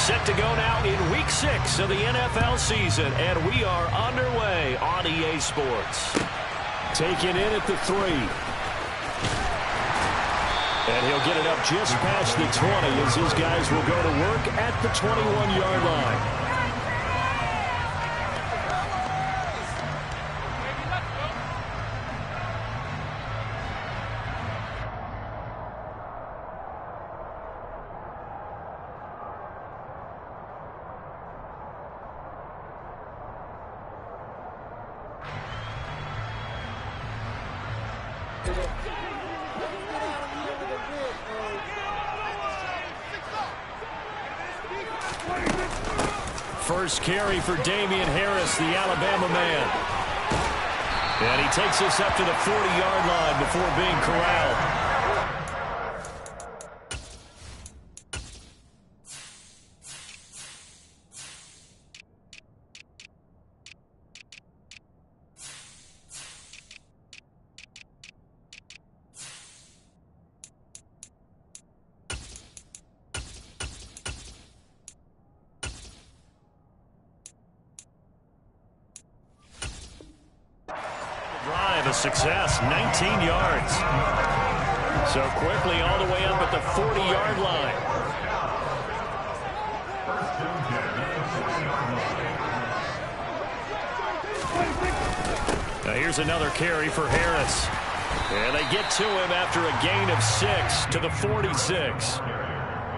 Set to go now in Week 6 of the NFL season, and we are underway on EA Sports. Taken in at the 3. And he'll get it up just past the 20 as his guys will go to work at the 21-yard line. First carry for Damian Harris, the Alabama man. And he takes us up to the 40-yard line before being corralled. Success, 19 yards. So quickly all the way up at the 40-yard line. Now here's another carry for Harris. And they get to him after a gain of 6 to the 46.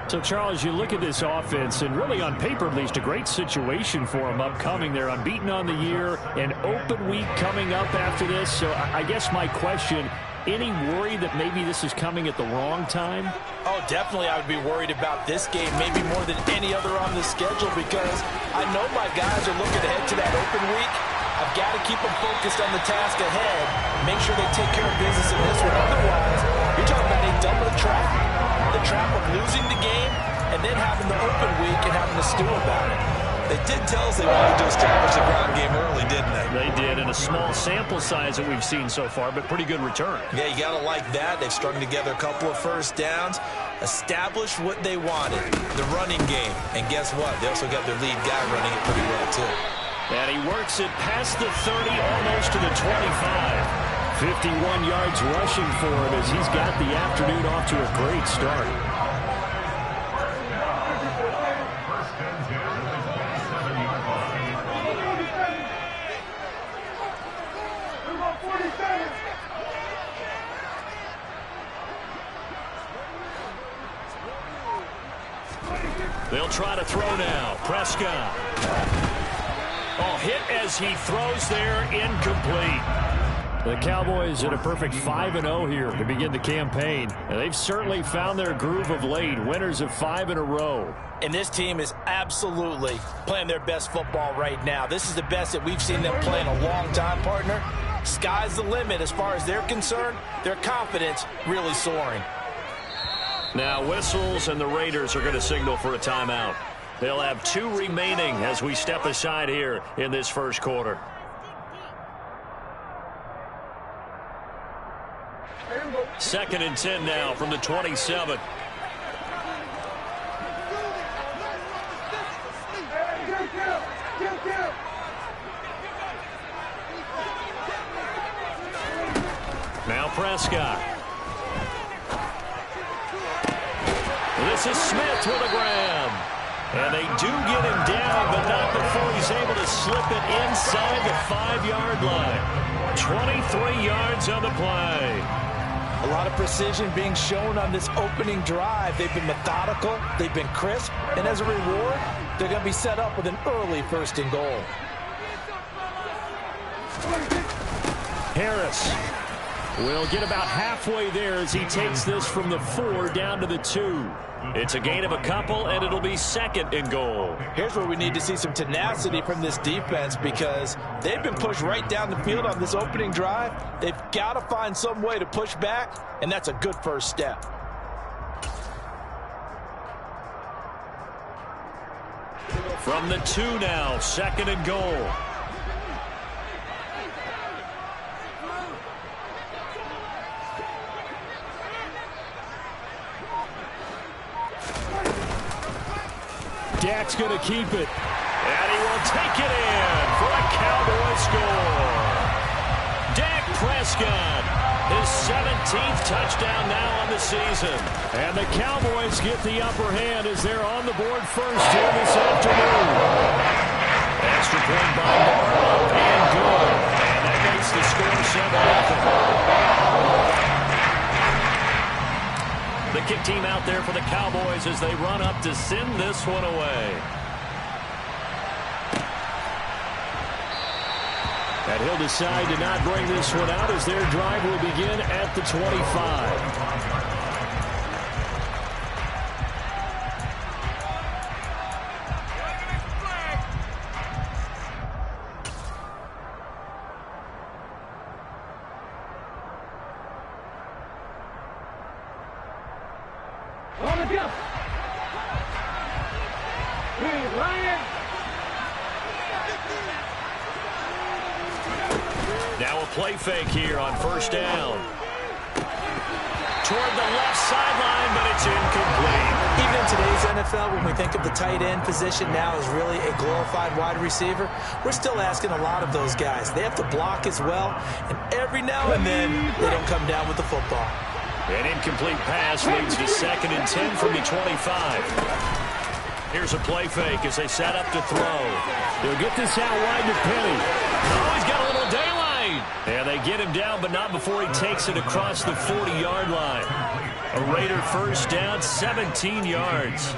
So, Charles, you look at this offense, and really on paper, at least, a great situation for them upcoming. They're unbeaten on the year, an open week coming up after this. So I guess my question, any worry that maybe this is coming at the wrong time? Oh, definitely I would be worried about this game, maybe more than any other on the schedule, because I know my guys are looking ahead to that open week. I've got to keep them focused on the task ahead, make sure they take care of business in this one. Otherwise, you're talking about a double trap. The trap of losing the game and then having the open week and having to stew about it. They did tell us they wanted to establish the ground game early, didn't they? They did, in a small sample size that we've seen so far, but pretty good return. Yeah, you got to like that. They've strung together a couple of first downs, established what they wanted, the running game. And guess what? They also got their lead guy running it pretty well, too. And he works it past the 30, almost to the 25. 51 yards rushing for him as he's got the afternoon off to a great start. They'll try to throw now. Prescott. Oh, hit as he throws there, incomplete. The Cowboys at a perfect 5-0 here to begin the campaign. And they've certainly found their groove of late. Winners of 5 in a row. And this team is absolutely playing their best football right now. This is the best that we've seen them play in a long time, partner. Sky's the limit as far as they're concerned. Their confidence really soaring. Now whistles and the Raiders are going to signal for a timeout. They'll have 2 remaining as we step aside here in this first quarter. Second and 10 now from the 27. Now Prescott. This is Smith with a grab. And they do get him down, but not before he's able to slip it inside the 5-yard line. 23 yards on the play. A lot of precision being shown on this opening drive. They've been methodical, they've been crisp, and as a reward, they're going to be set up with an early 1st and goal. Harris will get about halfway there as he takes this from the 4 down to the 2. It's a gain of a couple, and it'll be 2nd and goal. Here's where we need to see some tenacity from this defense, because they've been pushed right down the field on this opening drive. They've got to find some way to push back, and that's a good first step. From the 2 now, 2nd and goal. Dak's going to keep it. And he will take it in for a Cowboy score. Dak Prescott, his 17th touchdown now on the season. And the Cowboys get the upper hand as they're on the board first here this afternoon. Extra point by Moore, up and good. And that makes the score 7-0. The kick team out there for the Cowboys as they run up to send this one away. And he'll decide to not bring this one out as their drive will begin at the 25. Now a play fake here on first down. Toward the left sideline, but it's incomplete. Even in today's NFL, when we think of the tight end position now as really a glorified wide receiver, we're still asking a lot of those guys. They have to block as well, and every now and then they don't come down with the football. An incomplete pass leads to 2nd and 10 from the 25. Here's a play fake as they set up to throw. They'll get this out wide to Penny. Oh, he's got a little daylight. And they get him down, but not before he takes it across the 40-yard line. A Raider first down, 17 yards.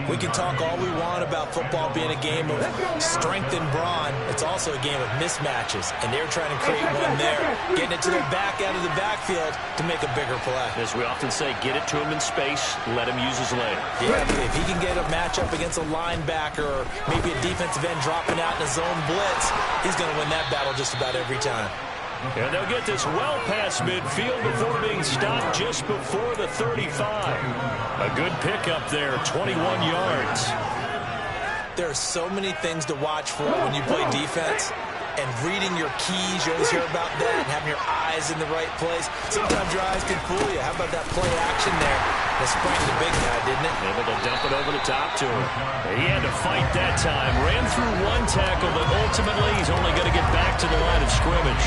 We can talk all we want about football being a game of strength and brawn. It's also a game of mismatches, and they're trying to create one there, getting it to the back end of the backfield to make a bigger play. As we often say, get it to him in space, let him use his leg. Yeah, if he can get a matchup against a linebacker or maybe a defensive end dropping out in a zone blitz, he's going to win that battle just about every time. And they'll get this well past midfield before being stopped just before the 35. A good pickup there, 21 yards. There are so many things to watch for when you play defense. And reading your keys, you always hear about that, and having your eyes in the right place. Sometimes your eyes can fool you. How about that play action there? That sprang the big guy, didn't it? Able to dump it over the top to him. He had to fight that time. Ran through one tackle, but ultimately he's only going to get back to the line of scrimmage.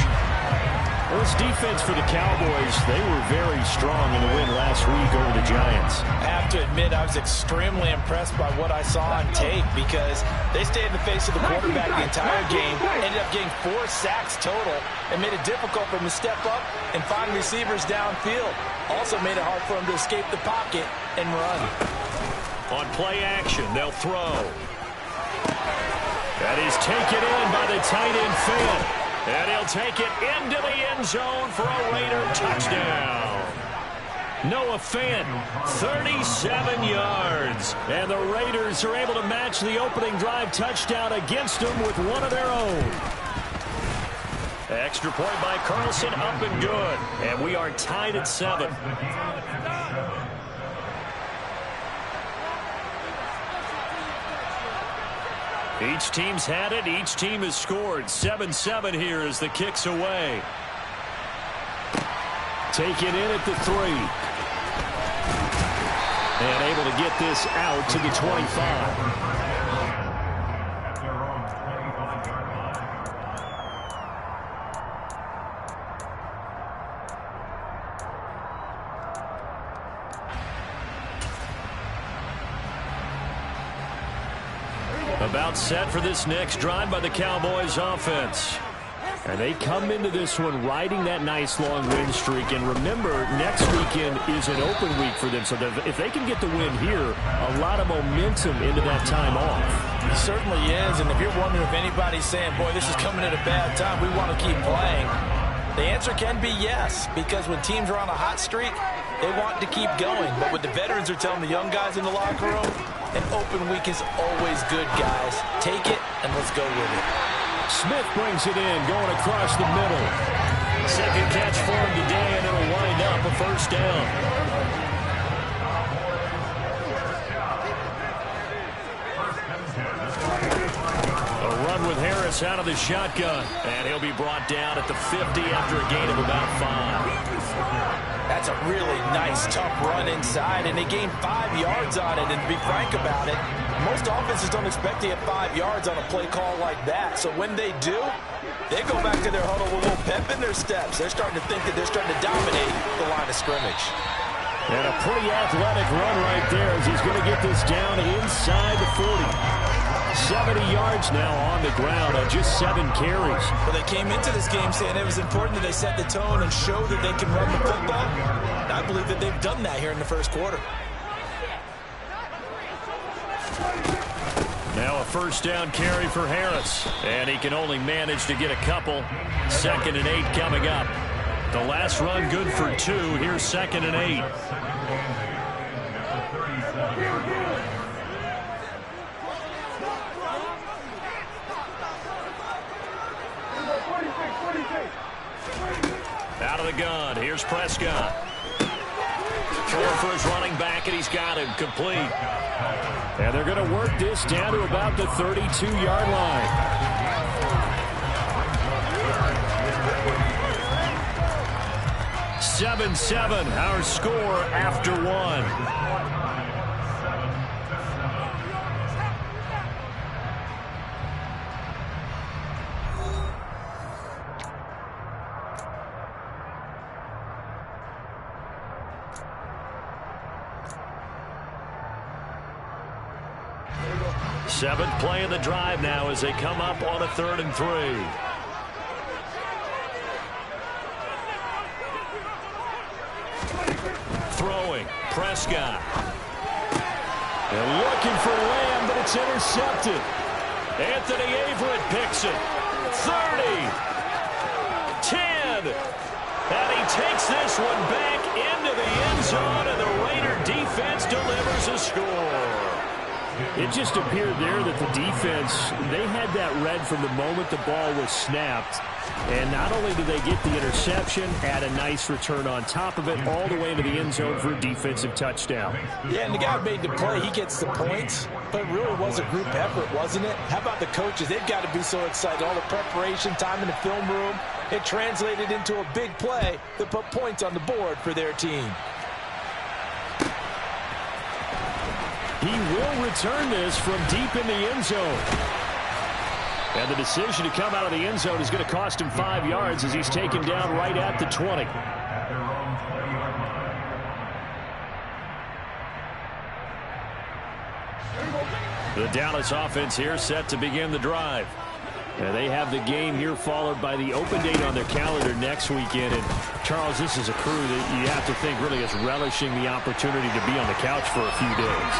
Well, this defense for the Cowboys, they were very strong in the win last week over the Giants. I have to admit, I was extremely impressed by what I saw on tape because they stayed in the face of the quarterback the entire game, ended up getting 4 sacks total, and made it difficult for him to step up and find receivers downfield. Also made it hard for him to escape the pocket and run. On play action, they'll throw. That is taken in by the tight end Fant. And he'll take it into the end zone for a Raider touchdown. Noah Fant, 37 yards. And the Raiders are able to match the opening drive touchdown against them with one of their own. Extra point by Carlson, up and good. And we are tied at 7. Each team's had it. Each team has scored. 7-7 here as the kick's away. Take it in at the 3. And able to get this out to the 25. About set for this next drive by the Cowboys offense. And they come into this one riding that nice long win streak. And remember, next weekend is an open week for them. So if they can get the win here, a lot of momentum into that time off. It certainly is. And if you're wondering if anybody's saying, boy, this is coming at a bad time, we want to keep playing, the answer can be yes. Because when teams are on a hot streak, they want to keep going. But what the veterans are telling the young guys in the locker room, an open week is always good, guys. Take it, and let's go with it. Smith brings it in, going across the middle. Second catch for him today, and it'll wind up a first down. A run with Harris out of the shotgun, and he'll be brought down at the 50 after a gain of about 5. That's a really nice, tough run inside, and they gained 5 yards on it. And to be frank about it, Most offenses don't expect to get 5 yards on a play call like that. So when they do, they go back to their huddle with a little pep in their steps. They're starting to think that they're starting to dominate the line of scrimmage. And a pretty athletic run right there as he's going to get this down inside the 40. 70 yards now on the ground on just 7 carries. Well, they came into this game saying it was important that they set the tone and show that they can run the football. And I believe that they've done that here in the first quarter. Now a first down carry for Harris. And he can only manage to get a couple. 2nd and 8 coming up. The last run good for 2. Here's 2nd and 8. Out of the gun. Here's Prescott. Throw for his running back, and he's got him complete. And they're going to work this down to about the 32-yard line. 7-7, our score after 1. Seventh play of the drive now as they come up on a 3rd and 3. Throwing, Prescott. And looking for Lamb, but it's intercepted. Anthony Averett picks it. 30. 10. And he takes this one back into the end zone, and the Raider defense delivers a score. It just appeared there that the defense, they had that read from the moment the ball was snapped. And not only did they get the interception, add a nice return on top of it, all the way into the end zone for a defensive touchdown. Yeah, and the guy who made the play, he gets the points. But it really was a group effort, wasn't it? How about the coaches? They've got to be so excited. All the preparation, time in the film room, it translated into a big play that put points on the board for their team. He will return this from deep in the end zone. And the decision to come out of the end zone is going to cost him 5 yards as he's taken down right at the 20. The Dallas offense here set to begin the drive. And they have the game here followed by the open date on their calendar next weekend. And, Charles, this is a crew that you have to think really is relishing the opportunity to be on the couch for a few days.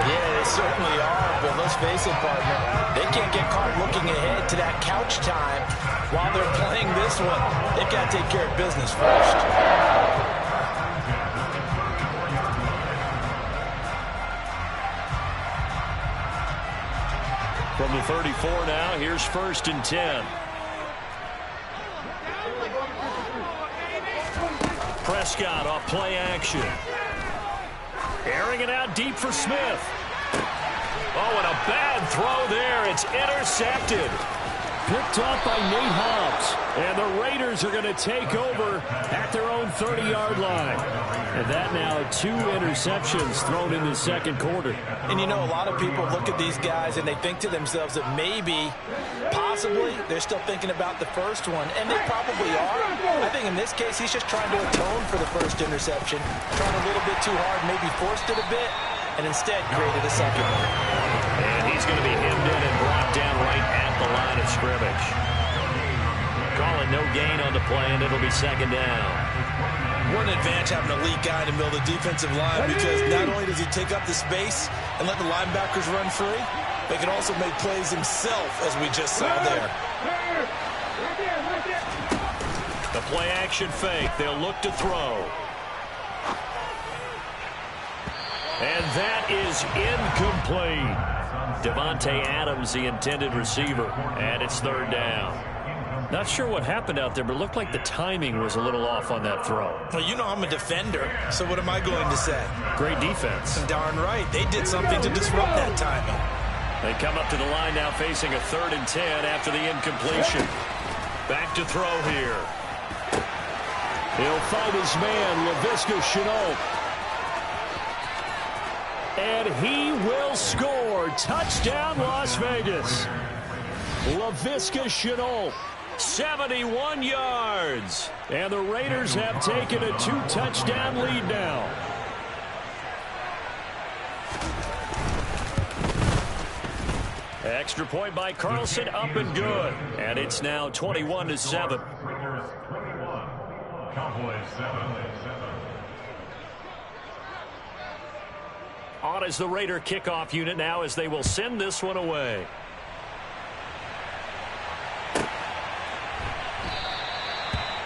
Yeah, they certainly are. But let's face it, partner, they can't get caught looking ahead to that couch time while they're playing this one. They've got to take care of business first. From the 34 now, here's 1st and 10. Prescott off play action. Airing it out deep for Smith. Oh, and a bad throw there. It's intercepted. Picked off by Nate Hobbs. And the Raiders are going to take over at their own 30-yard line. And that now 2 interceptions thrown in the second quarter. And you know, a lot of people look at these guys and they think to themselves that maybe, possibly, they're still thinking about the first one. And they probably are. I think in this case, he's just trying to atone for the first interception. Trying a little bit too hard, maybe forced it a bit, and instead created a second one. And he's going to be hemmed in and brought down right at the line of scrimmage. Calling no gain on the play, and it'll be 2nd down. What an advantage having an elite guy in the middle of the defensive line, because not only does he take up the space and let the linebackers run free, but he can also make plays himself, as we just saw there. The play action fake. They'll look to throw. And that is incomplete. Devontae Adams, the intended receiver, and it's 3rd down. Not sure what happened out there, but it looked like the timing was a little off on that throw. Well, you know I'm a defender, so what am I going to say? Great defense. Darn right. They did something to disrupt that timing. They come up to the line now facing a 3rd and 10 after the incompletion. Back to throw here. He'll find his man, Laviska Shenault. And he will score. Touchdown, Las Vegas. Laviska Shenault, 71 yards. And the Raiders have taken a 2-touchdown lead now. Extra point by Carlson, up and good. And it's now 21-7. On is the Raider kickoff unit now as they will send this one away.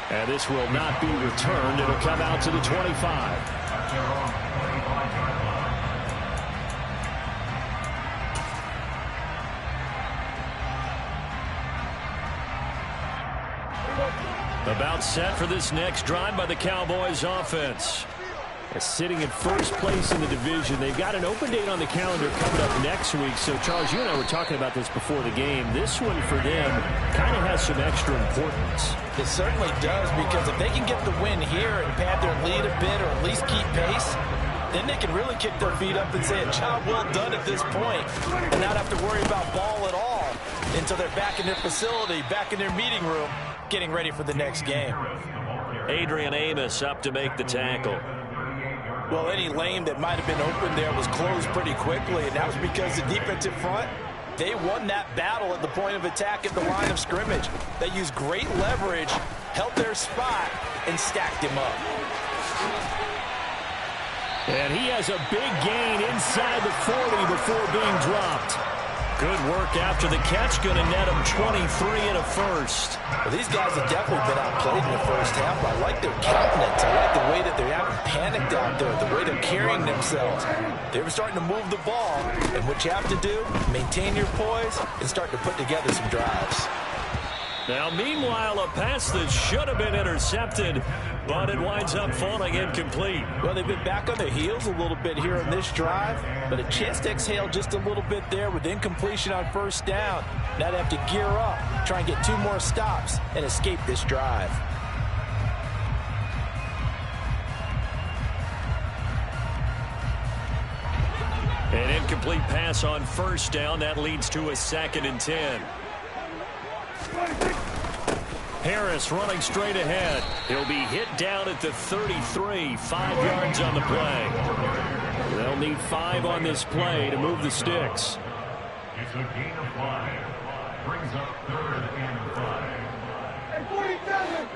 And this will not be returned. It'll come out to the 25. About set for this next drive by the Cowboys offense. Sitting in first place in the division. They've got an open date on the calendar coming up next week. So, Charles, you and I were talking about this before the game. This one for them kind of has some extra importance. It certainly does, because if they can get the win here and pad their lead a bit or at least keep pace, then they can really kick their feet up and say a job well done at this point and not have to worry about ball at all until they're back in their facility, back in their meeting room, getting ready for the next game. Adrian Amos up to make the tackle. Well, any lane that might have been open there was closed pretty quickly, and that was because the defensive front, they won that battle at the point of attack at the line of scrimmage. They used great leverage, held their spot, and stacked him up. And he has a big gain inside the 40 before being dropped. Good work after the catch. Going to net him 23 and a first. Well, these guys have definitely been outplayed in the first half. I like their countenance. I like the way that they haven't panicked out there, the way they're carrying themselves. They were starting to move the ball. And what you have to do, maintain your poise and start to put together some drives. Now, meanwhile, a pass that should have been intercepted, but it winds up falling incomplete. Well, they've been back on their heels a little bit here on this drive, but a chance to exhale just a little bit there with incompletion on first down. Now they have to gear up, try and get 2 more stops, and escape this drive. An incomplete pass on first down. That leads to a 2nd and 10. Harris running straight ahead. He'll be hit down at the 33, 5 yards on the play. They'll need 5 on this play to move the sticks. It's a gain of 5. Brings up 3rd and 5. Hey, 47!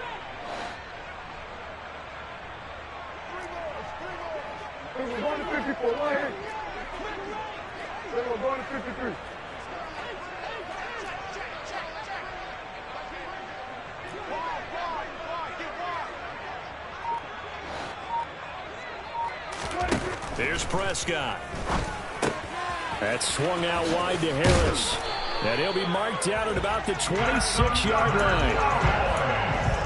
We're going to 54, right here. We're going to 53. Here's Prescott. That's swung out wide to Harris. And he'll be marked down at about the 26-yard line.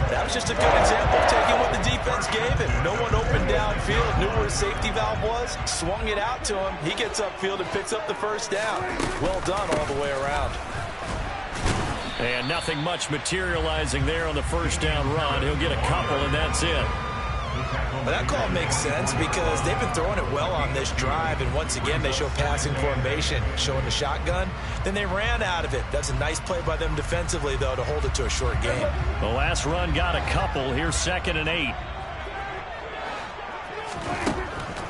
That was just a good example of taking what the defense gave him. No one opened downfield, knew where his safety valve was, swung it out to him. He gets upfield and picks up the first down. Well done all the way around. And nothing much materializing there on the first down run. He'll get a couple, and that's it. Well, that call makes sense because they've been throwing it well on this drive, and once again they show passing formation, showing the shotgun. Then they ran out of it. That's a nice play by them defensively, though, to hold it to a short game. The last run got a couple. Here's 2nd and 8.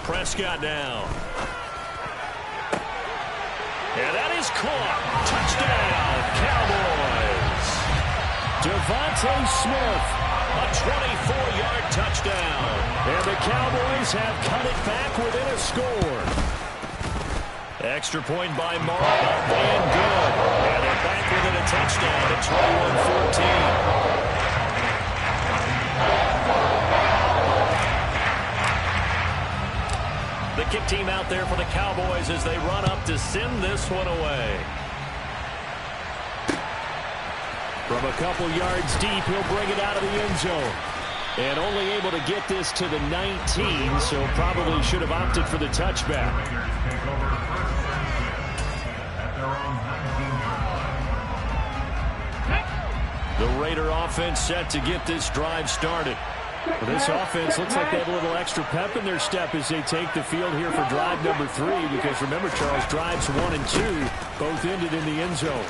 Prescott down. And that is caught. Touchdown, Cowboys. Devontae Smith. A 24-yard touchdown. And the Cowboys have cut it back within a score. Extra point by Morrow. And good. And they're back within a touchdown at 21-14. The kick team out there for the Cowboys as they run up to send this one away. From a couple yards deep, he'll bring it out of the end zone. And only able to get this to the 19, so probably should have opted for the touchback. The Raider offense set to get this drive started. Well, this offense looks like they have a little extra pep in their step as they take the field here for drive number 3, because remember, Charles, drives 1 and 2 both ended in the end zone.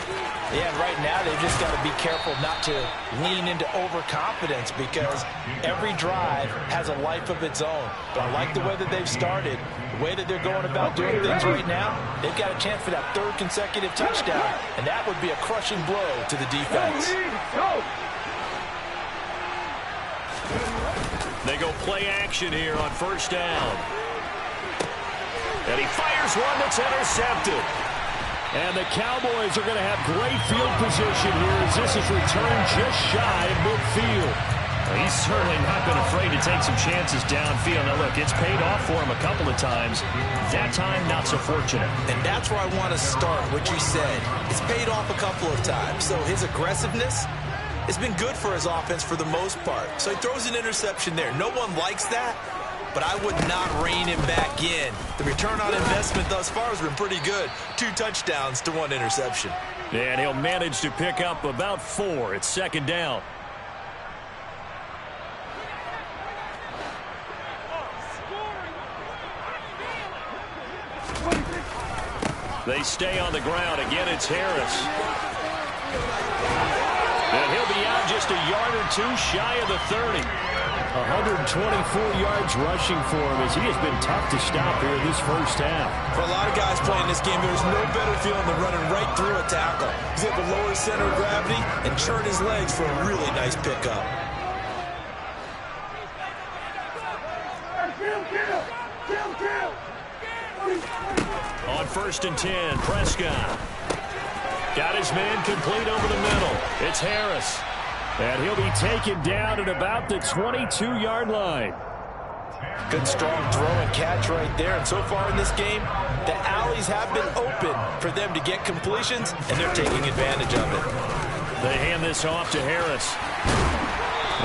Yeah, and right now they've just got to be careful not to lean into overconfidence, because every drive has a life of its own. But I like the way that they've started, the way that they're going about doing things right now. They've got a chance for that 3rd consecutive touchdown, and that would be a crushing blow to the defense. They go play action here on 1st down. And he fires one that's intercepted. And the Cowboys are going to have great field position here as this is returned just shy of midfield. Well, he's certainly not been afraid to take some chances downfield. Now, look, it's paid off for him a couple of times. That time, not so fortunate. And that's where I want to start, what you said. It's paid off a couple of times. So his aggressiveness, it's been good for his offense for the most part. So he throws an interception there. No one likes that, but I would not rein him back in. The return on investment thus far has been pretty good. 2 touchdowns to 1 interception. And he'll manage to pick up about 4. It's 2nd down. They stay on the ground. Again, it's Harris. And he'll be out just a yard or 2 shy of the 30. 124 yards rushing for him as he has been tough to stop here in this first half. For a lot of guys playing this game, there's no better feeling than running right through a tackle. He's able to lower his center of gravity and churn his legs for a really nice pickup. On 1st and 10, Prescott. Got his man complete over the middle. It's Harris. And he'll be taken down at about the 22-yard line. Good strong throw and catch right there. And so far in this game, the alleys have been open for them to get completions, and they're taking advantage of it. They hand this off to Harris.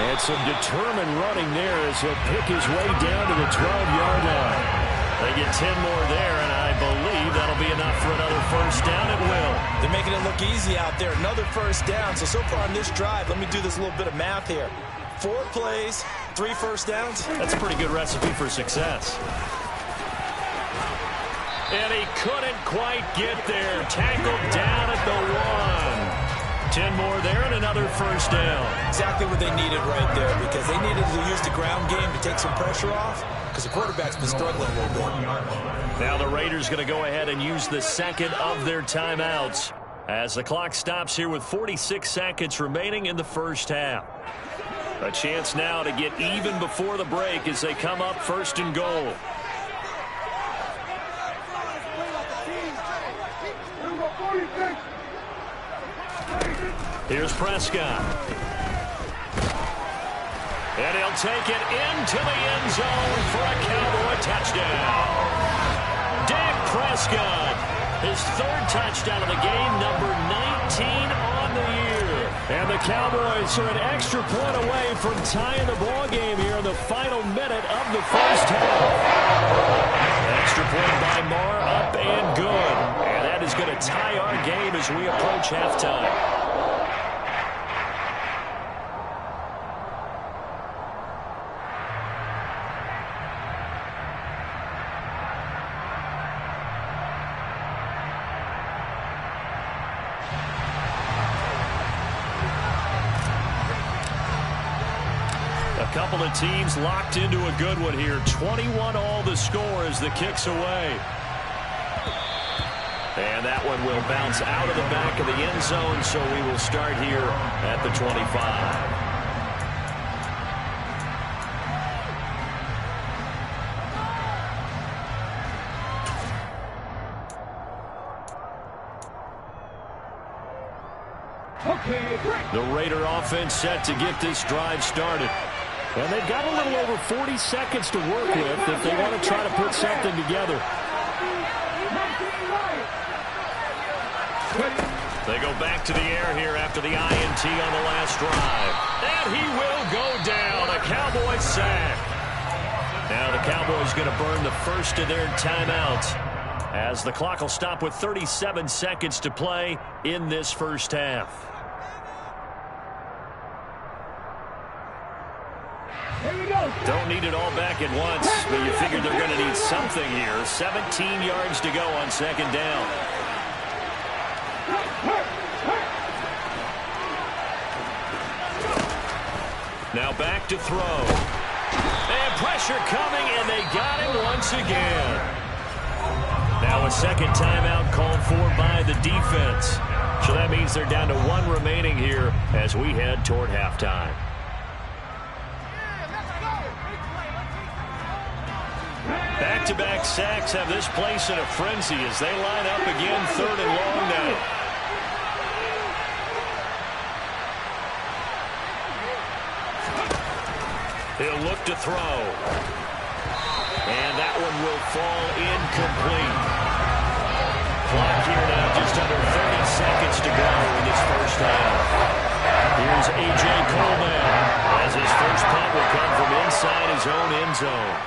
And some determined running there as he'll pick his way down to the 12-yard line. They get 10 more there, and I believe that'll be enough for another first down. It will. They're making it look easy out there. Another first down. So far on this drive, let me do this little bit of math here. 4 plays, 3 first downs. That's a pretty good recipe for success. And he couldn't quite get there. Tackled down at the 1. 10 more there and another first down. Exactly what they needed right there, because they needed to use the ground game to take some pressure off, because the quarterback's been struggling a little bit. Now the Raiders going to go ahead and use the 2nd of their timeouts as the clock stops here with 46 seconds remaining in the first half. A chance now to get even before the break as they come up 1st and goal. Here's Prescott. And he'll take it into the end zone for a Cowboy touchdown. Dak Prescott, his 3rd touchdown of the game, number 19 on the year. And the Cowboys are an extra point away from tying the ball game here in the final minute of the first half. Extra point by Marr, up and good. And that is going to tie our game as we approach halftime. Couple of teams locked into a good one here. 21 all the score as the kick's away. And that one will bounce out of the back of the end zone, so we will start here at the 25. The Raider offense set to get this drive started. And they've got a little over 40 seconds to work with if they want to try to put something together. They go back to the air here after the INT on the last drive. And he will go down. A Cowboy sack. Now the Cowboys going to burn the first of their timeouts as the clock will stop with 37 seconds to play in this first half. Here we go. Don't need it all back at once, but you figure they're going to need something here. 17 yards to go on second down. Now back to throw. And pressure coming, and they got him once again. Now a second timeout called for by the defense. So that means they're down to 1 remaining here as we head toward halftime. Back-to-back sacks have this place in a frenzy as they line up again, 3rd and long now. He'll look to throw. And that one will fall incomplete. Clock here now, just under 30 seconds to go in this first half. Here's A.J. Coleman as his first punt will come from inside his own end zone.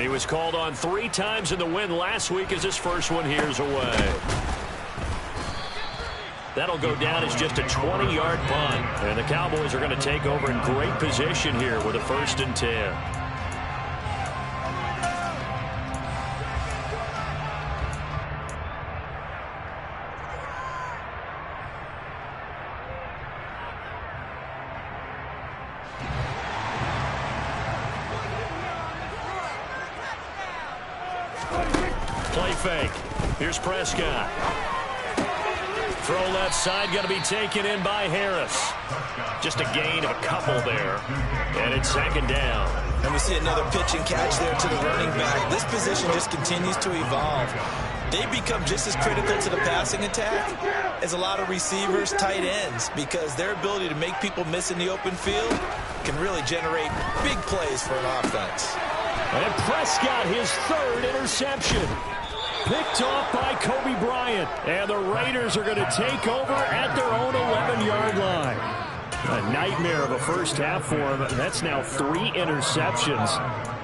He was called on 3 times in the win last week as his first one here's away. That'll go down as just a 20-yard punt. And the Cowboys are going to take over in great position here with a 1st and 10. Play fake. Here's Prescott. Throw left side, going to be taken in by Harris. Just a gain of a couple there. And it's 2nd down. And we see another pitch and catch there to the running back. This position just continues to evolve. They become just as critical to the passing attack as a lot of receivers, tight ends, because their ability to make people miss in the open field can really generate big plays for an offense. And Prescott, his 3rd interception. Picked off by Kobe Bryant. And the Raiders are going to take over at their own 11-yard line. A nightmare of a first half for him. That's now 3 interceptions.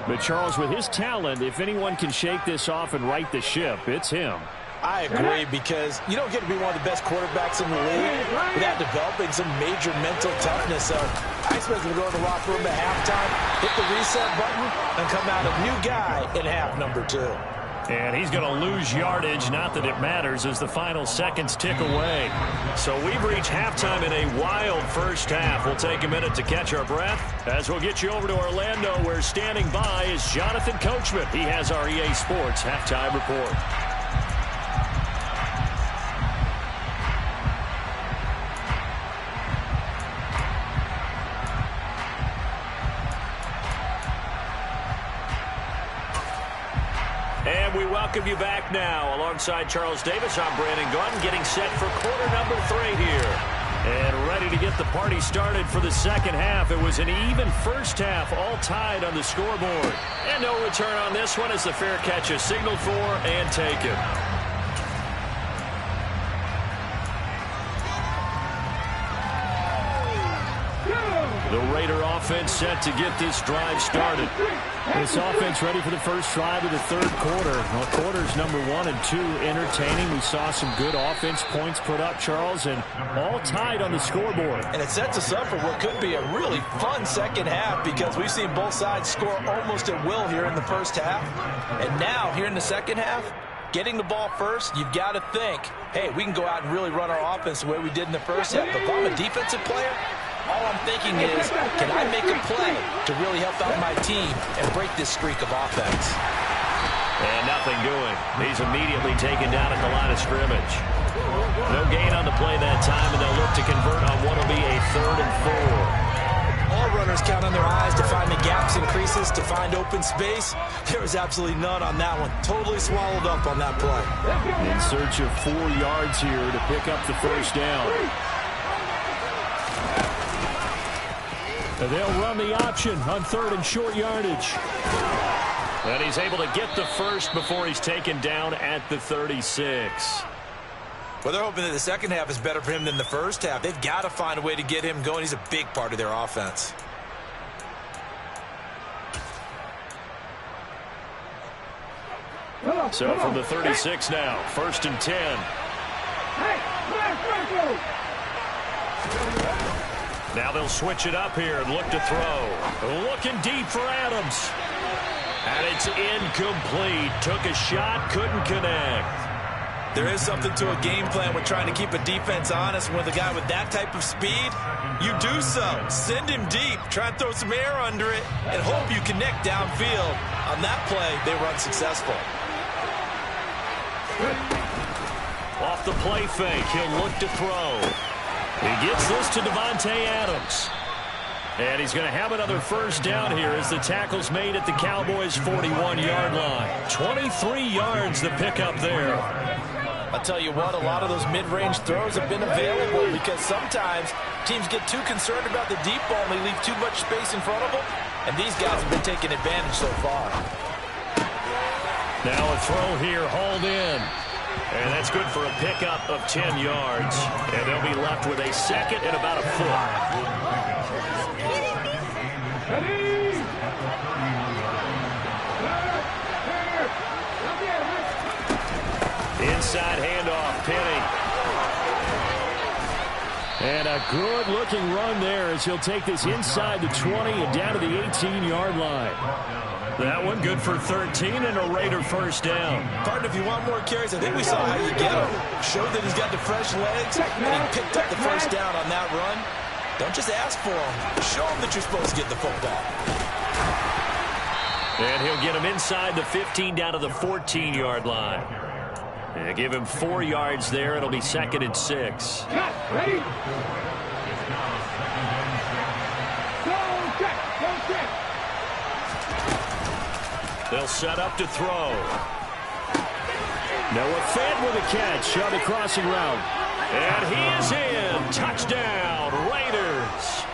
But Charles, with his talent, if anyone can shake this off and right the ship, it's him. I agree, because you don't get to be one of the best quarterbacks in the league without developing some major mental toughness. So I expect him to go in the locker room at halftime, hit the reset button, and come out a new guy in half number 2. And he's going to lose yardage, not that it matters, as the final seconds tick away. So we've reached halftime in a wild first half. We'll take a minute to catch our breath as we'll get you over to Orlando, where standing by is Jonathan Coachman. He has our EA Sports halftime report. And we welcome you back now. Alongside Charles Davis, I'm Brandon Gaudin, getting set for quarter number 3 here. And ready to get the party started for the second half. It was an even first half, all tied on the scoreboard. And no return on this one as the fair catch is signaled for and taken. The Raider offense set to get this drive started. This offense ready for the first drive of the 3rd quarter. Well, quarters number 1 and 2 entertaining. We saw some good offense points put up, Charles, and all tied on the scoreboard. And it sets us up for what could be a really fun second half, because we've seen both sides score almost at will here in the first half. And now, here in the second half, getting the ball first, you've got to think, hey, we can go out and really run our offense the way we did in the first half. But if I'm a defensive player, all I'm thinking is, can I make a play to really help out my team and break this streak of offense? And nothing doing. He's immediately taken down at the line of scrimmage. No gain on the play that time, and they'll look to convert on what will be a 3rd and 4. All runners count on their eyes to find the gaps and creases, to find open space. There was absolutely none on that one. Totally swallowed up on that play. In search of 4 yards here to pick up the first down. They'll run the option on 3rd and short yardage. And he's able to get the first before he's taken down at the 36. Well, they're hoping that the second half is better for him than the first half. They've got to find a way to get him going. He's a big part of their offense. So from the 36 now, 1st and 10. Now they'll switch it up here and look to throw. Looking deep for Adams. And it's incomplete. Took a shot, couldn't connect. There is something to a game plan with trying to keep a defense honest. With a guy with that type of speed, you do so. Send him deep. Try and throw some air under it and hope you connect downfield. On that play, they were unsuccessful. Off the play fake, he'll look to throw. He gets this to Davante Adams. And he's going to have another first down here as the tackle's made at the Cowboys' 41-yard line. 23 yards the pickup there. I'll tell you what, a lot of those mid-range throws have been available because sometimes teams get too concerned about the deep ball and they leave too much space in front of them. And these guys have been taking advantage so far. Now a throw here, hauled in. And that's good for a pickup of 10 yards. And they'll be left with a second and about a foot. Inside handoff, Penny. And a good-looking run there as he'll take this inside the 20 and down to the 18-yard line. That one good for 13 and a Raider first down. Partner, if you want more carries, I think we saw how you get him. Showed that he's got the fresh legs, and he picked up the first down on that run. Don't just ask for him. Show him that you're supposed to get the football. And he'll get him inside the 15 down to the 14-yard line. And give him 4 yards there. It'll be 2nd and 6. Ready? They'll set up to throw. Noah Fant with a catch on the crossing route. And he is in. Touchdown, Raiders.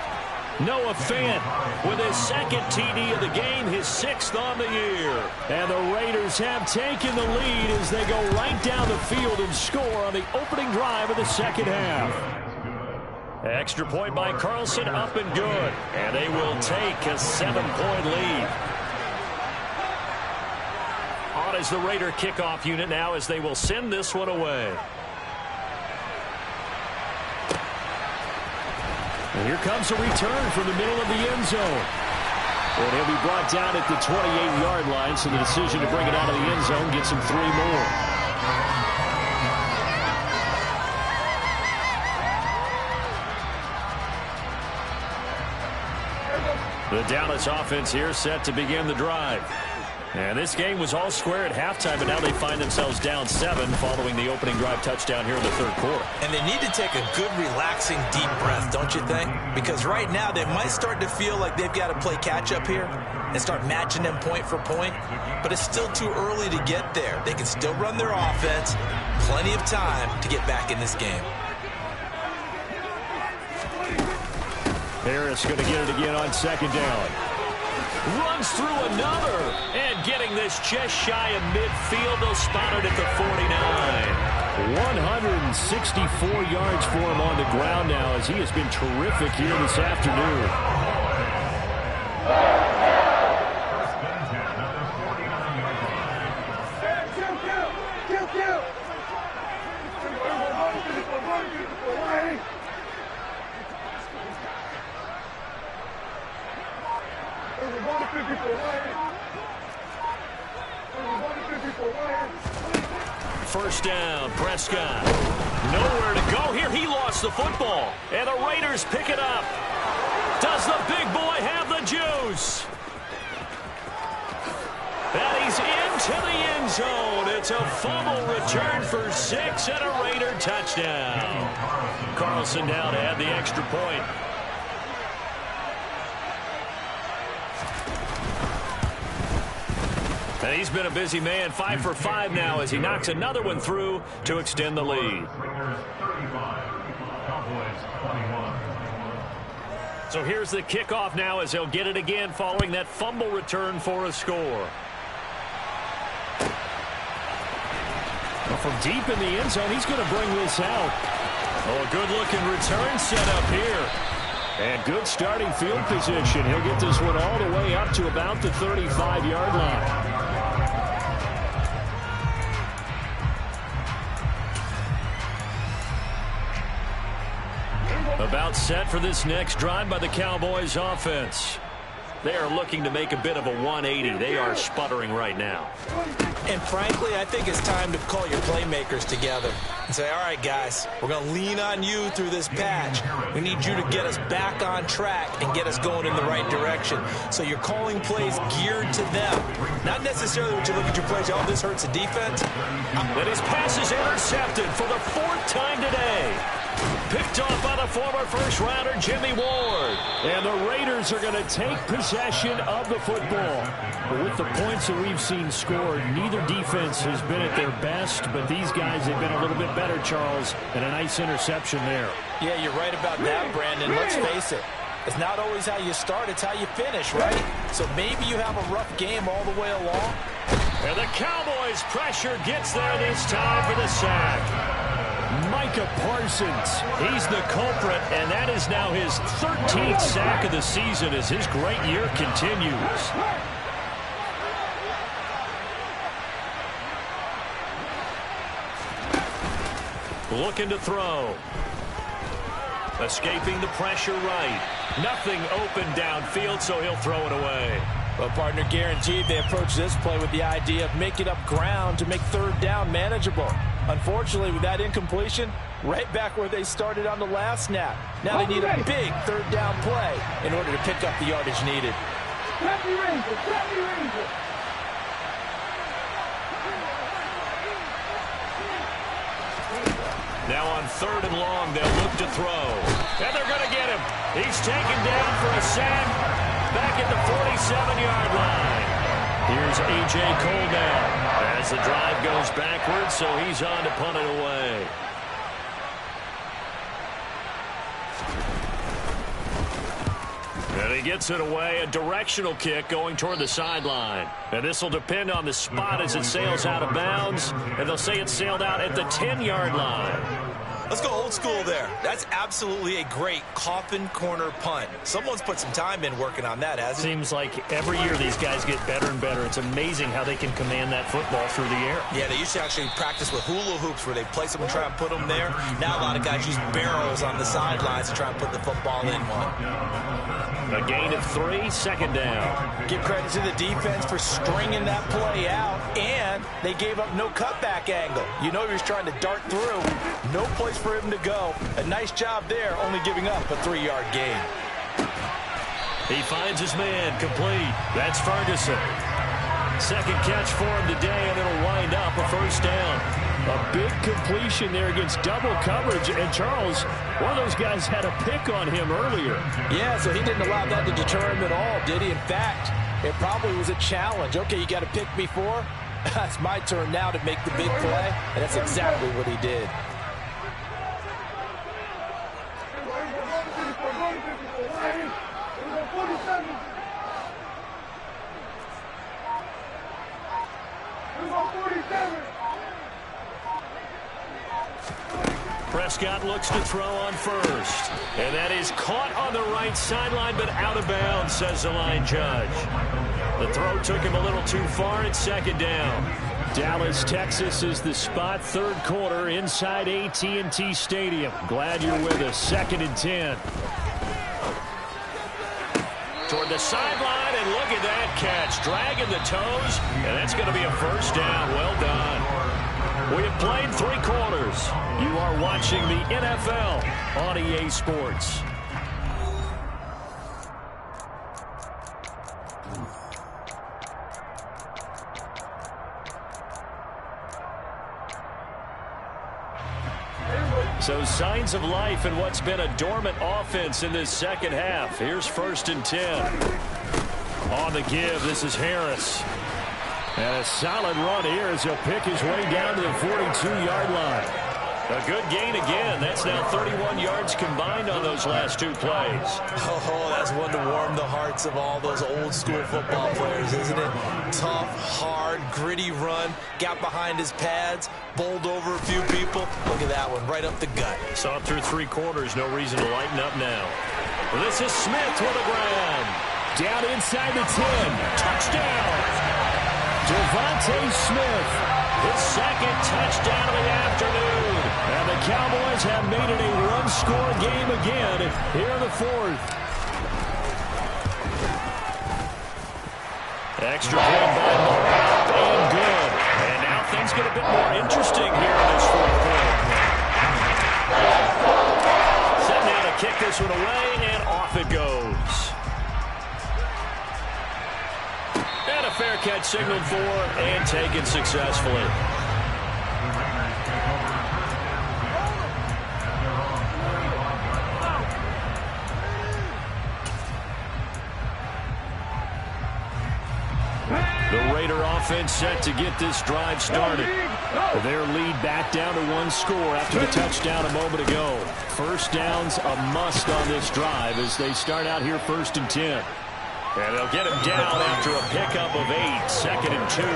Noah Fant with his 2nd TD of the game, his 6th on the year. And the Raiders have taken the lead as they go right down the field and score on the opening drive of the second half. Extra point by Carlson, up and good. And they will take a 7-point lead. On is the Raider kickoff unit now as they will send this one away. And here comes a return from the middle of the end zone. And he'll be brought down at the 28-yard line, so the decision to bring it out of the end zone gets him 3 more. The Dallas offense here set to begin the drive. And this game was all square at halftime, but now they find themselves down 7 following the opening drive touchdown here in the 3rd quarter. And they need to take a good, relaxing, deep breath, don't you think? Because right now they might start to feel like they've got to play catch-up here and start matching them point for point. But it's still too early to get there. They can still run their offense. Plenty of time to get back in this game. Harris going to get it again on 2nd down. Runs through another, and getting this just shy of midfield. They'll spot it at the 49. 164 yards for him on the ground now as he has been terrific here this afternoon. First down, Prescott. Nowhere to go here. He lost the football. And the Raiders pick it up. Does the big boy have the juice? And he's into the end zone. It's a fumble return for 6 and a Raider touchdown. Carlson down to add the extra point. And he's been a busy man, 5 for 5 now as he knocks another one through to extend the lead. So here's the kickoff now as he'll get it again following that fumble return for a score. Well, from deep in the end zone, he's going to bring this out. Oh, a good-looking return set up here. And good starting field position. He'll get this one all the way up to about the 35-yard line. About set for this next drive by the Cowboys offense. They are looking to make a bit of a 180. They are sputtering right now. And frankly, I think it's time to call your playmakers together and say, all right, guys, we're going to lean on you through this patch. We need you to get us back on track and get us going in the right direction. So you're calling plays geared to them. Not necessarily when you look at your plays, oh, this hurts the defense. And his pass is intercepted for the 4th time today. Picked off by the former first-rounder Jimmy Ward. And the Raiders are going to take possession of the football. But with the points that we've seen scored, neither defense has been at their best, but these guys have been a little bit better, Charles, and a nice interception there. Yeah, you're right about that, Brandon. Let's face it. It's not always how you start, it's how you finish, right? So maybe you have a rough game all the way along. And the Cowboys' pressure gets there this time for the sack. Micah Parsons, he's the culprit, and that is now his 13th sack of the season as his great year continues. Looking to throw. Escaping the pressure right. Nothing open downfield, so he'll throw it away. Well, partner, guaranteed they approach this play with the idea of making up ground to make 3rd down manageable. Unfortunately, with that incompletion, right back where they started on the last snap. Now they need a big 3rd down play in order to pick up the yardage needed. Now on 3rd and long, they'll look to throw. And they're going to get him. He's taken down for a sack back at the 47-yard line. Here's A.J. Cole now as the drive goes backwards, so he's on to punt it away. And he gets it away, a directional kick going toward the sideline. And this will depend on the spot as it sails out of bounds, and they'll say it sailed out at the 10-yard line. Let's go old school there. That's absolutely a great coffin corner punt. Someone's put some time in working on that, hasn't it? Seems like every year these guys get better and better. It's amazing how they can command that football through the air. Yeah, they used to actually practice with hula hoops where they place them and try and put them there. Now a lot of guys use barrels on the sidelines to try and put the football in one. A gain of 3, 2nd down. Give credit to the defense for stringing that play out, and they gave up no cutback angle. You know he was trying to dart through. No place for him to go. A nice job there, only giving up a 3-yard gain. He finds his man, complete. That's Ferguson. 2nd catch for him today, and it'll wind up a 1st down. A big completion there against double coverage, and Charles, one of those guys had a pick on him earlier. Yeah, so he didn't allow that to deter him at all, did he? In fact, it probably was a challenge. Okay, you got to pick me 4. It's my turn now to make the big play, and that's exactly what he did. Prescott looks to throw on 1st. And that is caught on the right sideline, but out of bounds, says the line judge. The throw took him a little too far. It's 2nd down. Dallas, Texas is the spot. 3rd quarter inside AT&T Stadium. Glad you're with us. 2nd and 10. Toward the sideline, and look at that catch. Dragging the toes, and that's going to be a 1st down. Well done. We have played 3 quarters. You are watching the NFL on EA Sports. So signs of life in what's been a dormant offense in this 2nd half. Here's 1st and 10. On the give, this is Harris. And a solid run here as he'll pick his way down to the 42-yard line. A good gain again. That's now 31 yards combined on those last 2 plays. Oh, that's one to warm the hearts of all those old school football players, isn't it? Tough, hard, gritty run. Got behind his pads, bowled over a few people. Look at that one, right up the gut. Saw it through 3 quarters. No reason to lighten up now. Well, this is Smith with the ground. Down inside the 10. Touchdown. Devontae Smith, his 2nd touchdown of the afternoon. And the Cowboys have made it a one-score game again here in the fourth. Extra point by Moore, and good. And now things get a bit more interesting here in this fourth quarter. Set now to kick this one away, and off it goes. And a fair catch signaled for and taken successfully. The Raider offense set to get this drive started. Their lead back down to one score after the touchdown a moment ago. First down's a must on this drive as they start out here 1st and 10. And they'll get him down after a pickup of 8, 2nd and 2.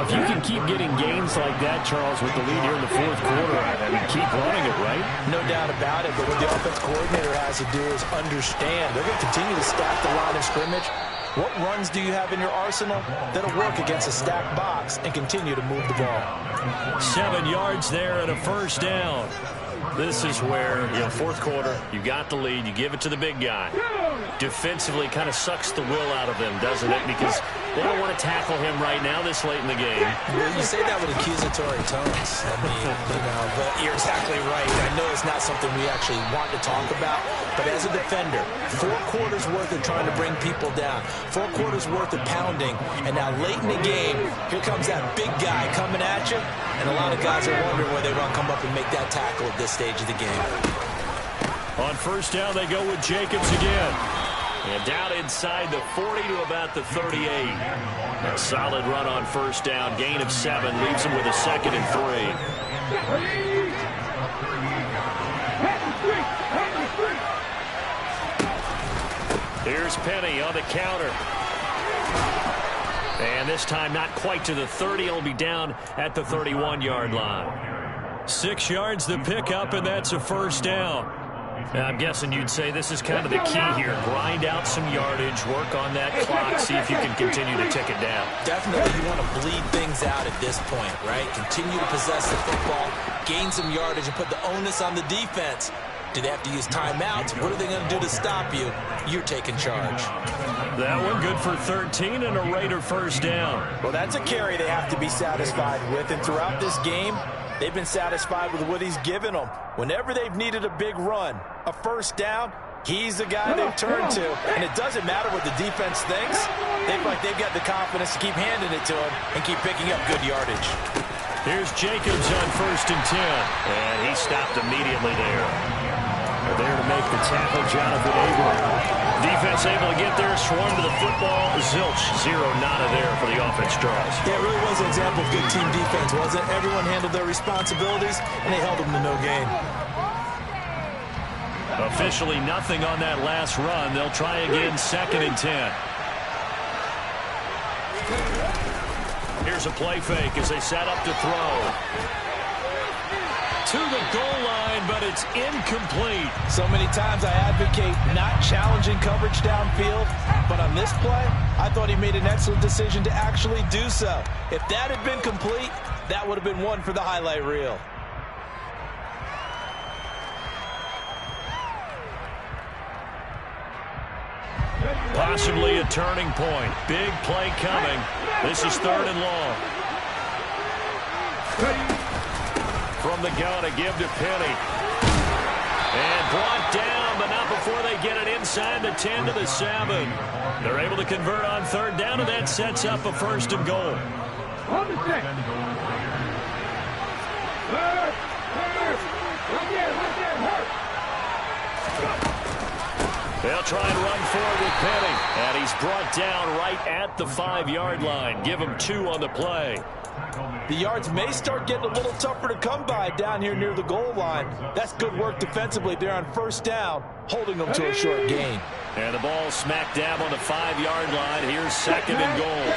If you can keep getting gains like that, Charles, with the lead here in the fourth quarter, I mean, keep running it, right? No doubt about it, but what the offense coordinator has to do is understand. They're going to continue to stack the line of scrimmage. What runs do you have in your arsenal that'll work against a stacked box and continue to move the ball? 7 yards there and a first down. This is where, fourth quarter, you got the lead, you give it to the big guy. Defensively kind of sucks the will out of them, doesn't it? Because they don't want to tackle him right now this late in the game. Well, you say that with accusatory tones. I mean, but you're exactly right. I know it's not something we actually want to talk about, but as a defender, 4 quarters worth of trying to bring people down, 4 quarters worth of pounding, and now late in the game, here comes that big guy coming at you, and a lot of guys are wondering where they want to come up and make that tackle at this stage of the game. On first down, they go with Jacobs again. And down inside the 40 to about the 38. A solid run on first down. Gain of 7 leaves him with a 2nd and 3. Here's Penny on the counter. And this time not quite to the 30. It'll be down at the 31-yard line. 6 yards the pickup, and that's a first down. I'm guessing you'd say this is kind of the key here. Grind out some yardage, work on that clock, see if you can continue to tick it down. Definitely you want to bleed things out at this point, right? Continue to possess the football, gain some yardage, and put the onus on the defense. Do they have to use timeouts? What are they going to do to stop you? You're taking charge. That one good for 13 and a Raider first down. Well, that's a carry they have to be satisfied with, and throughout this game, they've been satisfied with what he's given them. Whenever they've needed a big run, a first down, he's the guy they've turned to. And it doesn't matter what the defense thinks. They feel like they've got the confidence to keep handing it to him and keep picking up good yardage. Here's Jacobs on 1st and 10. And he stopped immediately there. They're there to make the tackle, Jonathan Abram. Defense able to get there, swarm to the football. Zilch, 0 nada there for the offense, Charles. Yeah, it really was an example of good team defense, wasn't it? Everyone handled their responsibilities, and they held them to no gain. Officially nothing on that last run. They'll try again 2nd and 10. Here's a play fake as they set up to throw. To the goal line, but it's incomplete. So many times I advocate not challenging coverage downfield, but on this play, I thought he made an excellent decision to actually do so. If that had been complete, that would have been one for the highlight reel. Possibly a turning point. Big play coming. This is 3rd and long. From the gun, a give to Penny. And brought down, but not before they get it inside the 10 to the 7. They're able to convert on 3rd down, and that sets up a 1st and goal. They'll try and run forward with Penny. And he's brought down right at the 5-yard line. Give him 2 on the play. The yards may start getting a little tougher to come by down here near the goal line. That's good work defensively there on 1st down, holding them to a short gain. And the ball smack dab on the 5-yard line. Here's 2nd and goal.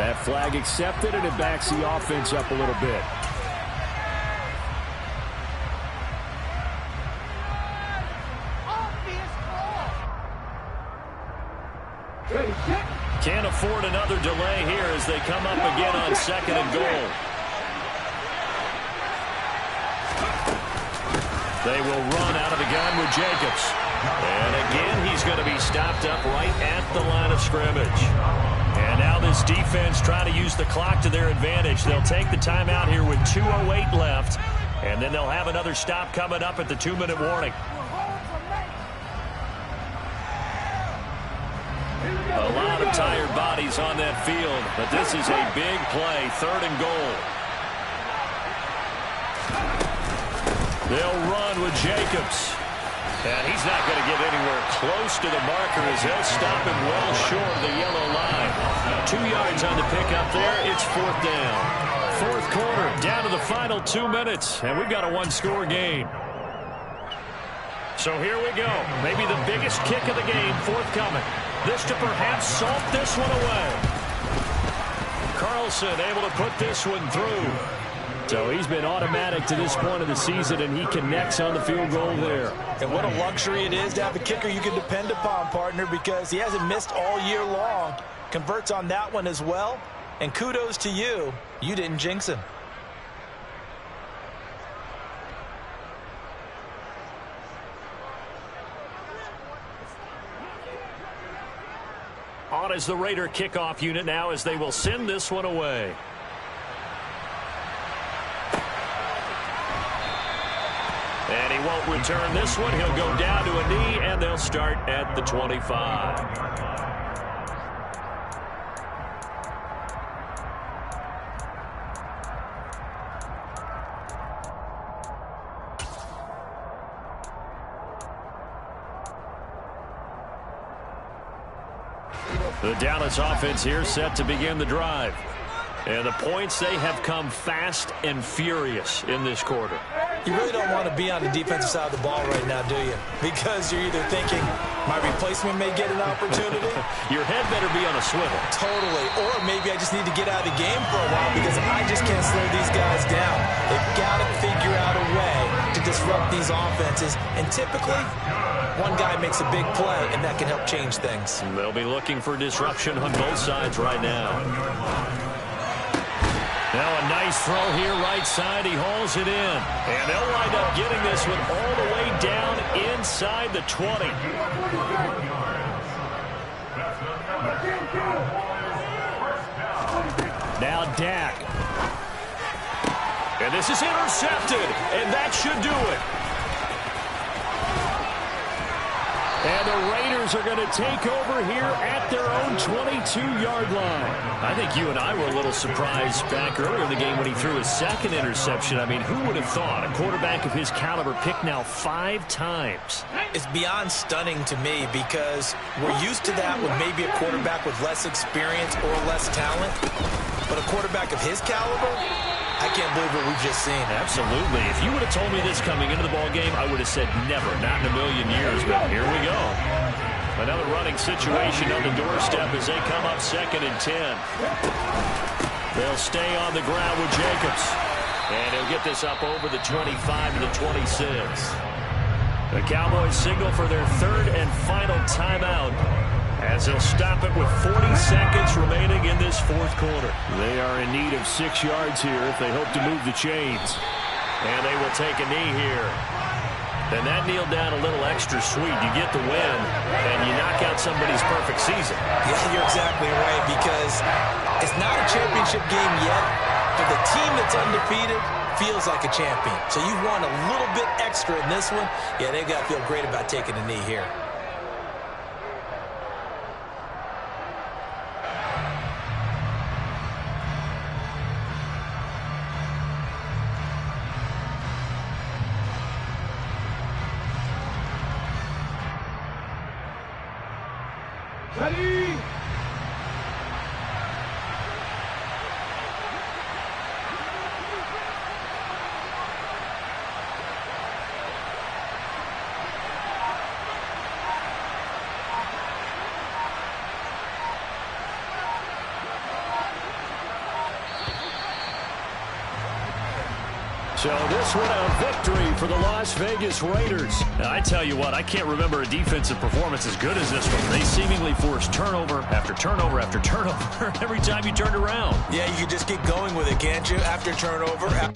That flag accepted, and it backs the offense up a little bit. Can't afford another delay here as they come up again on 2nd and goal. They will run out of the gun with Jacobs. And again, he's going to be stopped up right at the line of scrimmage. And now this defense trying to use the clock to their advantage. They'll take the timeout here with 2:08 left. And then they'll have another stop coming up at the 2-minute warning. A lot of tired bodies on that field, but this is a big play, 3rd and goal. They'll run with Jacobs. And he's not going to get anywhere close to the marker as they'll stop him well short of the yellow line. 2 yards on the pickup there. It's 4th down. 4th quarter, down to the final 2 minutes, and we've got a 1-score game. So here we go. Maybe the biggest kick of the game forthcoming. This to perhaps salt this one away. Carlson able to put this one through. So he's been automatic to this point of the season, and he connects on the field goal there. And what a luxury it is to have a kicker you can depend upon, partner, because he hasn't missed all year long. Converts on that one as well. And kudos to you. You didn't jinx him. On is the Raider kickoff unit now as they will send this one away. And he won't return this one. He'll go down to a knee, and they'll start at the 25. The Dallas offense here set to begin the drive. And the points, they have come fast and furious in this quarter. You really don't want to be on the defensive side of the ball right now, do you? Because you're either thinking, my replacement may get an opportunity. Your head better be on a swivel. Totally. Or maybe I just need to get out of the game for a while because I just can't slow these guys down. They've got to figure out a way to disrupt these offenses. And typically, one guy makes a big play, and that can help change things. They'll be looking for disruption on both sides right now. Now a nice throw here right side. He hauls it in. And they'll wind up getting this one all the way down inside the 20. Now Dak. And this is intercepted. And that should do it. And the Raiders are going to take over here at their own 22-yard line. I think you and I were a little surprised back earlier in the game when he threw his 2nd interception. I mean, who would have thought a quarterback of his caliber picked now 5 times? It's beyond stunning to me because we're used to that with maybe a quarterback with less experience or less talent. But a quarterback of his caliber, I can't believe what we've just seen. Absolutely. If you would have told me this coming into the ball game, I would have said never, not in a million years. But here we go. Another running situation on the doorstep as they come up 2nd and 10. They'll stay on the ground with Jacobs. And he'll get this up over the 25 to the 26. The Cowboys signal for their 3rd and final timeout as they'll stop it with 40 seconds remaining in this 4th quarter. They are in need of 6 yards here if they hope to move the chains. And they will take a knee here. And that kneeled down a little extra sweet. You get the win, and you knock out somebody's perfect season. Yeah, you're exactly right, because it's not a championship game yet, but the team that's undefeated feels like a champion. So you want a little bit extra in this one. Yeah, they've got to feel great about taking a knee here. Ready? So this one a victory for the Las Vegas Raiders. Now, I tell you what, I can't remember a defensive performance as good as this one. They seemingly forced turnover after turnover after turnover every time you turned around. Yeah, you can just get going with it, can't you? After turnover.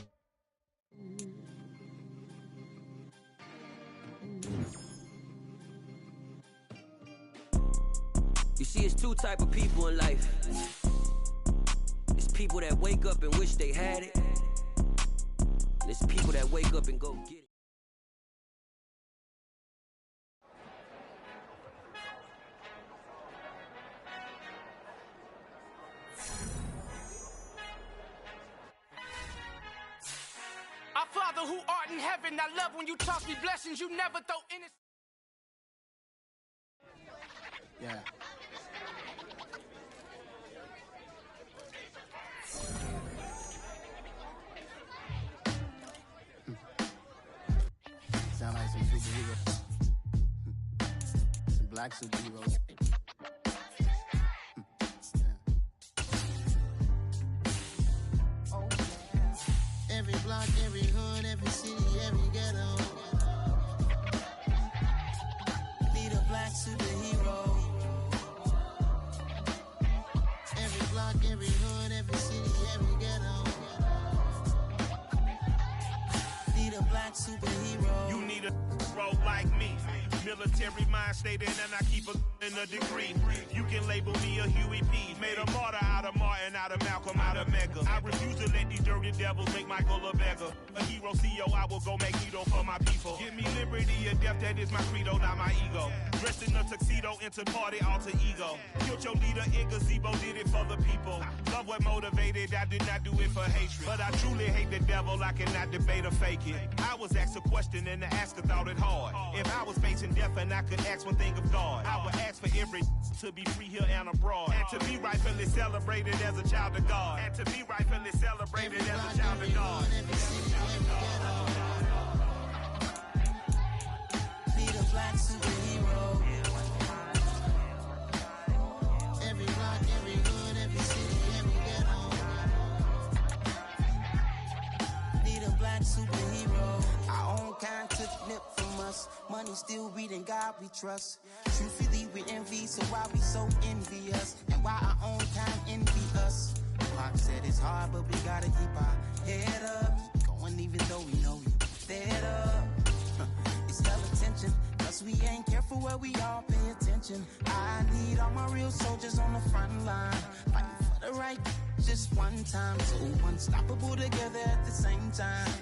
You see, it's two type of people in life. It's people that wake up and wish they had it. And it's people that wake up and go get it. Our Father who art in heaven, I love when you toss me blessings. You never throw innocent. Yeah. Sound like some superheroes. Some black superheroes. Oh, yeah. Every block, every hood, every city, every ghetto. Need a black superhero. Every block, every hood, every city, every ghetto. Need a black superhero. You need a role like me. Military mind stated, and I keep in a degree. You can label me a Huey P. Made a martyr out of Martin, out of Malcolm, out of Mega. I refuse to let these dirty devils make Michael a beggar. A hero CEO, I will go make hero for my people. Give me liberty or death, that is my credo, not my ego. Dressed in a tuxedo, into party, alter ego. Killed your leader in gazebo, did it for the people. Love what motivated, I did not do it for hatred. But I truly hate the devil, I cannot debate or fake it. I was asked a question and the asker thought it hard. If I was facing death and I could ask one thing of God, I would ask for every to be free here and abroad. And to be rightfully celebrated as a child of God. And to be rightfully celebrated as a child of God. Need a black superhero. Every block, every hood, every city, every ghetto. Need a black superhero. Our own kind took nip from us. Money still reading God we trust. Truthfully we envy, so why we so envious? And why our own kind envy us? Pac said it's hard, but we gotta keep our head up. Going even though we know we fed up. It's hell attention, cause we ain't careful where we all pay attention. I need all my real soldiers on the front line, fighting for the right just one time. So unstoppable together at the same time,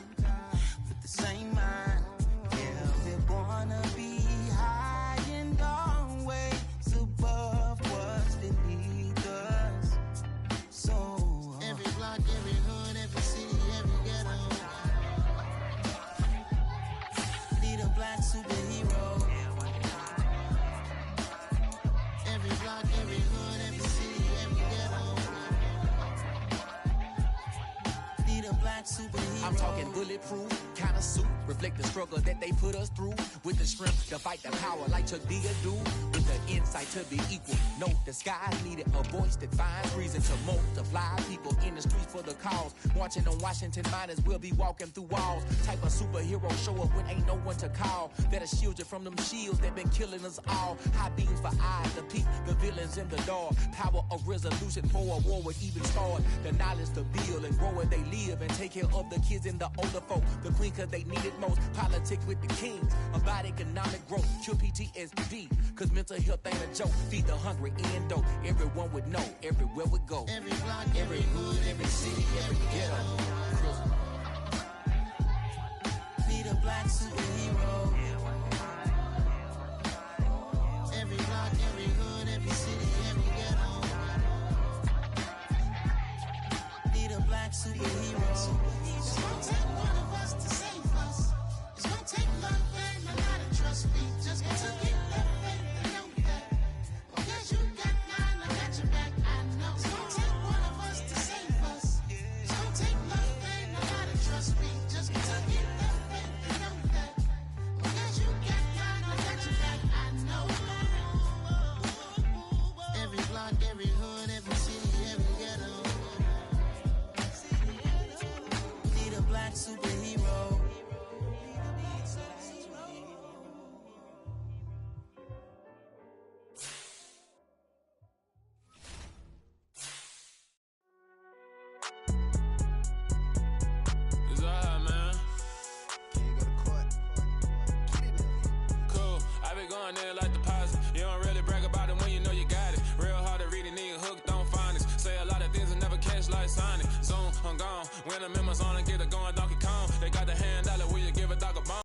with the same mind. Yeah, we're born to be high and always above what's beneath us. So every block, every hood, every city, every ghetto. Need a black superhero. Every block, every hood, every city, every ghetto. Need a black superhero. I'm talking bulletproof kind of suit, reflect the struggle that they put us through, with the strength to fight the power like Chuck D do, with the insight to be equal. No, the skies needed a voice that finds reason to multiply people in the streets for the cause. Marching on Washington, might as well be walking through walls. Type of superhero show up when ain't no one to call. That'll shield you from them shields that been killing us all. High beams for eyes to peep the villains in the dark. Power of resolution for a war would even start. The knowledge to build and grow where they live and take care of the kids and the older folk. The queen cause they need it most. Politics with the kings. About economic growth. Cure PTSD. Cause mental health ain't a joke. Feed the hungry and dope. Everyone would know. Everywhere we go. Every block, every hood, every city, every ghetto. Need a black superhero. Every block, every hood, every city, every ghetto. Need a black superhero. It's gonna take one of us to save us. It's gonna take love and a lot of trust. We just got to get that faith and know that. Because you got mine, I got your back, I know. It's gonna take one of us to save us. It's gonna take love and a lot of trust. We just got to get that faith and know that. Because you got mine, I got your back, I know. Every block, every hood, every city, every ghetto. Need a black superhero. down there like the